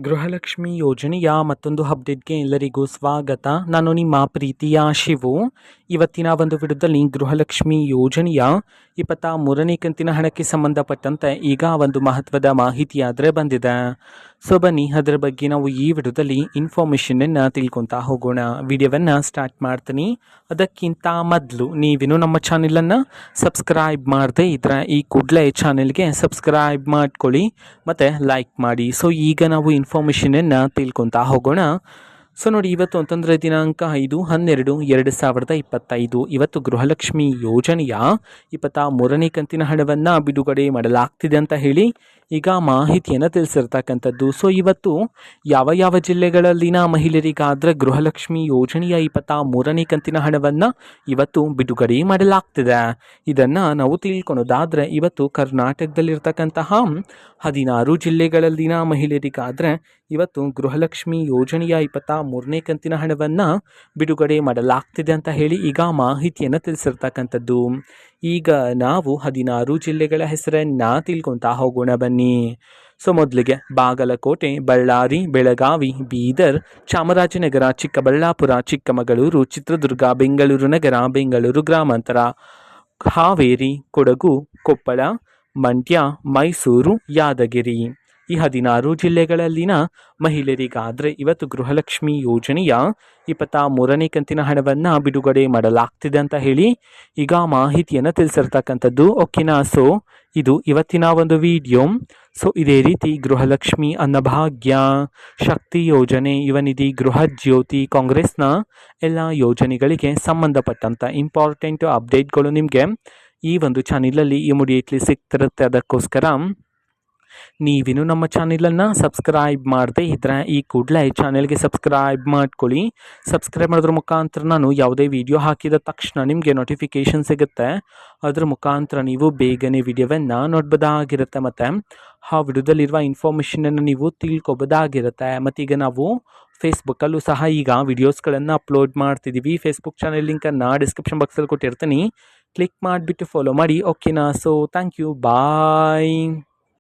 ಗೃಹಲಕ್ಷ್ಮಿ ಯೋಜನೆಯ ಮತ್ತೊಂದು ಅಪ್ಡೇಟ್ಗೆ ಎಲ್ಲರಿಗೂ ಸ್ವಾಗತ. ನಾನು ನಿಮ್ಮ ಪ್ರೀತಿಯ ಶಿವು. ಇವತ್ತಿನ ಒಂದು ವಿಡಿಯೋದಲ್ಲಿ ಗೃಹಲಕ್ಷ್ಮಿ ಯೋಜನೆಯ 23ನೇ ಕಂತಿನ ಹಣಕ್ಕೆ ಸಂಬಂಧಪಟ್ಟಂತೆ ಈಗ ಒಂದು ಮಹತ್ವದ ಮಾಹಿತಿಯಾದರೆ ಬಂದಿದೆ. ಸೊ ಬನ್ನಿ ಅದರ ಬಗ್ಗೆ ನಾವು ಈ ವಿಡಿಯೋದಲ್ಲಿ ಇನ್ಫಾರ್ಮೇಷನನ್ನು ತಿಳ್ಕೊತಾ ಹೋಗೋಣ. ವಿಡಿಯೋವನ್ನು ಸ್ಟಾರ್ಟ್ ಮಾಡ್ತೀನಿ. ಅದಕ್ಕಿಂತ ಮೊದಲು ನೀವೇನು ನಮ್ಮ ಚಾನೆಲನ್ನು ಸಬ್ಸ್ಕ್ರೈಬ್ ಮಾಡದೆ ಇದ್ರೆ ಈ ಕೂಡಲೇ ಚಾನೆಲ್ಗೆ ಸಬ್ಸ್ಕ್ರೈಬ್ ಮಾಡ್ಕೊಳ್ಳಿ ಮತ್ತು ಲೈಕ್ ಮಾಡಿ. ಸೊ ಈಗ ನಾವು ಇನ್ಫಾರ್ಮೇಷನನ್ನು ತಿಳ್ಕೊತಾ ಹೋಗೋಣ. ಸೊ ನೋಡಿ, ಇವತ್ತು ಅಂತಂದರೆ ದಿನಾಂಕ 5/12/2025 ಇವತ್ತು ಗೃಹಲಕ್ಷ್ಮಿ ಯೋಜನೆಯ 23ನೇ ಕಂತಿನ ಹಣವನ್ನು ಬಿಡುಗಡೆ ಮಾಡಲಾಗ್ತಿದೆ ಅಂತ ಹೇಳಿ ಈಗ ಮಾಹಿತಿಯನ್ನು ತಿಳಿಸಿರ್ತಕ್ಕಂಥದ್ದು. ಸೊ ಇವತ್ತು ಯಾವ ಯಾವ ಜಿಲ್ಲೆಗಳಲ್ಲಿನ ಮಹಿಳೆಯರಿಗಾದರೆ ಗೃಹಲಕ್ಷ್ಮಿ ಯೋಜನೆಯ 23ನೇ ಕಂತಿನ ಹಣವನ್ನು ಇವತ್ತು ಬಿಡುಗಡೆ ಮಾಡಲಾಗ್ತಿದೆ, ಇದನ್ನು ನಾವು ತಿಳ್ಕೊಳೋದಾದರೆ ಇವತ್ತು ಕರ್ನಾಟಕದಲ್ಲಿರ್ತಕ್ಕಂತಹ 16 ಜಿಲ್ಲೆಗಳಲ್ಲಿನ ಮಹಿಳೆಯರಿಗಾದರೆ ಇವತ್ತು ಗೃಹಲಕ್ಷ್ಮಿ ಯೋಜನೆಯ 23ನೇ ಕಂತಿನ ಹಣವನ್ನು ಬಿಡುಗಡೆ ಮಾಡಲಾಗ್ತಿದೆ ಅಂತ ಹೇಳಿ ಈಗ ಮಾಹಿತಿಯನ್ನು ತಿಳಿಸಿರ್ತಕ್ಕಂಥದ್ದು. ಈಗ ನಾವು 16 ಜಿಲ್ಲೆಗಳ ಹೆಸರನ್ನು ತಿಳ್ಕೊತಾ ಹೋಗೋಣ ಬನ್ನಿ. ಸೊ ಮೊದಲಿಗೆ ಬಾಗಲಕೋಟೆ, ಬಳ್ಳಾರಿ, ಬೆಳಗಾವಿ, ಬೀದರ್, ಚಾಮರಾಜನಗರ, ಚಿಕ್ಕಬಳ್ಳಾಪುರ, ಚಿಕ್ಕಮಗಳೂರು, ಚಿತ್ರದುರ್ಗ, ಬೆಂಗಳೂರು ನಗರ, ಬೆಂಗಳೂರು ಗ್ರಾಮಾಂತರ, ಹಾವೇರಿ, ಕೊಡಗು, ಕೊಪ್ಪಳ, ಮಂಡ್ಯ, ಮೈಸೂರು, ಯಾದಗಿರಿ. ಈ 16 ಜಿಲ್ಲೆಗಳಲ್ಲಿನ ಮಹಿಳೆಯರಿಗಾದರೆ ಇವತ್ತು ಗೃಹಲಕ್ಷ್ಮಿ ಯೋಜನೆಯ 23ನೇ ಕಂತಿನ ಹಣವನ್ನು ಬಿಡುಗಡೆ ಮಾಡಲಾಗ್ತಿದೆ ಅಂತ ಹೇಳಿ ಈಗ ಮಾಹಿತಿಯನ್ನು ತಿಳಿಸಿರ್ತಕ್ಕಂಥದ್ದು. ಓಕೆನಾ? ಸೊ ಇದು ಇವತ್ತಿನ ಒಂದು ವಿಡಿಯೋ. ಸೊ ಇದೇ ರೀತಿ ಗೃಹಲಕ್ಷ್ಮಿ, ಅನ್ನಭಾಗ್ಯ, ಶಕ್ತಿ ಯೋಜನೆ, ಯುವನಿಧಿ, ಗೃಹ ಜ್ಯೋತಿ, ಕಾಂಗ್ರೆಸ್ನ ಎಲ್ಲ ಯೋಜನೆಗಳಿಗೆ ಸಂಬಂಧಪಟ್ಟಂಥ ಇಂಪಾರ್ಟೆಂಟ್ ಅಪ್ಡೇಟ್ಗಳು ನಿಮಗೆ ಈ ಒಂದು ಚಾನಲಲ್ಲಿ ಇಮಿಡಿಯೇಟ್ಲಿ ಸಿಗ್ತಿರುತ್ತೆ. ಅದಕ್ಕೋಸ್ಕರ ನೀವಿನ್ನು ನಮ್ಮ ಚಾನಲನ್ನು ಸಬ್ಸ್ಕ್ರೈಬ್ ಮಾಡದೆ ಇದ್ರೆ ಈ ಕೂಡಲೇ ಚಾನೆಲ್ಗೆ ಸಬ್ಸ್ಕ್ರೈಬ್ ಮಾಡ್ಕೊಳ್ಳಿ. ಸಬ್ಸ್ಕ್ರೈಬ್ ಮಾಡೋದ್ರ ಮುಖಾಂತರ ನಾನು ಯಾವುದೇ ವಿಡಿಯೋ ಹಾಕಿದ ತಕ್ಷಣ ನಿಮಗೆ ನೋಟಿಫಿಕೇಷನ್ ಸಿಗುತ್ತೆ. ಅದ್ರ ಮುಖಾಂತರ ನೀವು ಬೇಗನೆ ವಿಡಿಯೋವನ್ನು ನೋಡ್ಬೋದಾಗಿರುತ್ತೆ ಮತ್ತು ಆ ವಿಡಿಯೋದಲ್ಲಿರುವ ಇನ್ಫಾರ್ಮೇಷನನ್ನು ನೀವು ತಿಳ್ಕೊಬೋದಾಗಿರುತ್ತೆ. ಮತ್ತೀಗ ನಾವು ಫೇಸ್ಬುಕ್ಕಲ್ಲೂ ಸಹ ಈಗ ವಿಡಿಯೋಸ್ಗಳನ್ನು ಅಪ್ಲೋಡ್ ಮಾಡ್ತಿದ್ದೀವಿ. ಫೇಸ್ಬುಕ್ ಚಾನೆಲ್ ಲಿಂಕನ್ನು ಡಿಸ್ಕ್ರಿಪ್ಷನ್ ಬಾಕ್ಸಲ್ಲಿ ಕೊಟ್ಟಿರ್ತೀನಿ, ಕ್ಲಿಕ್ ಮಾಡಿಬಿಟ್ಟು ಫಾಲೋ ಮಾಡಿ. ಓಕೆನಾ? So thank you, bye.